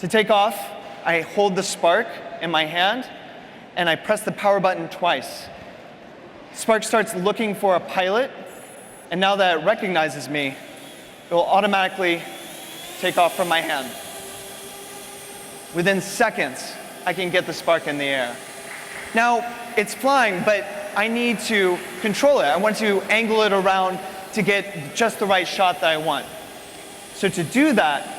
To take off, I hold the Spark in my hand, and I press the power button twice. Spark starts looking for a pilot, and now that it recognizes me, it will automatically take off from my hand. Within seconds, I can get the Spark in the air. Now, it's flying, but I need to control it. I want to angle it around to get just the right shot that I want. So to do that,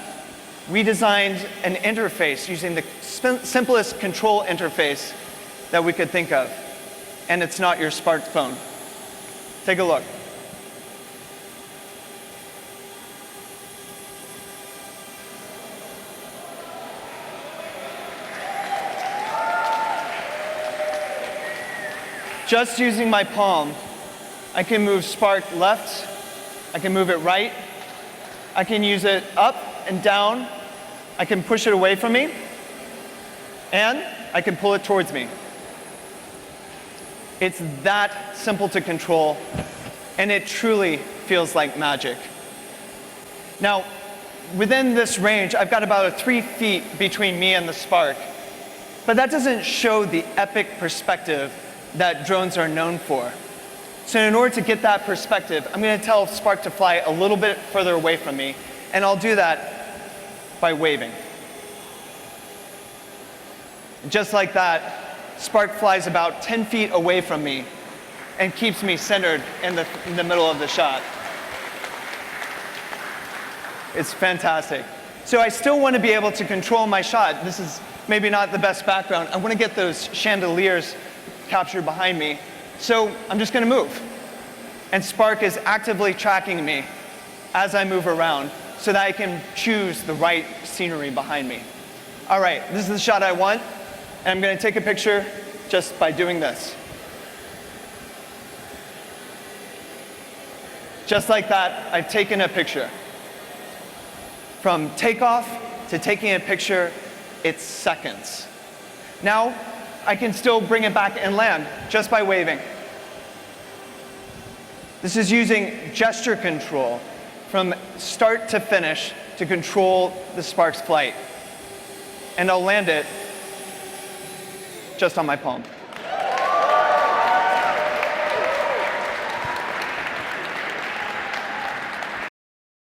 we designed an interface using the simplest control interface that we could think of. And it's not your smartphone. Take a look. Just using my palm, I can move Spark left, I can move it right, I can use it up and down, I can push it away from me, and I can pull it towards me. It's that simple to control, and it truly feels like magic. Now, within this range, I've got about 3 feet between me and the Spark, but that doesn't show the epic perspective that drones are known for. So in order to get that perspective, I'm going to tell Spark to fly a little bit further away from me, and I'll do that by waving. Just like that, Spark flies about 10 feet away from me and keeps me centered in the middle of the shot. It's fantastic. So I still want to be able to control my shot. This is maybe not the best background. I want to get those chandeliers captured behind me. So I'm just going to move. And Spark is actively tracking me as I move around so that I can choose the right scenery behind me. All right, this is the shot I want. And I'm going to take a picture just by doing this. Just like that, I've taken a picture. From takeoff to taking a picture, it's seconds. Now, I can still bring it back and land just by waving. This is using gesture control from start to finish to control the Spark's flight. And I'll land it just on my palm.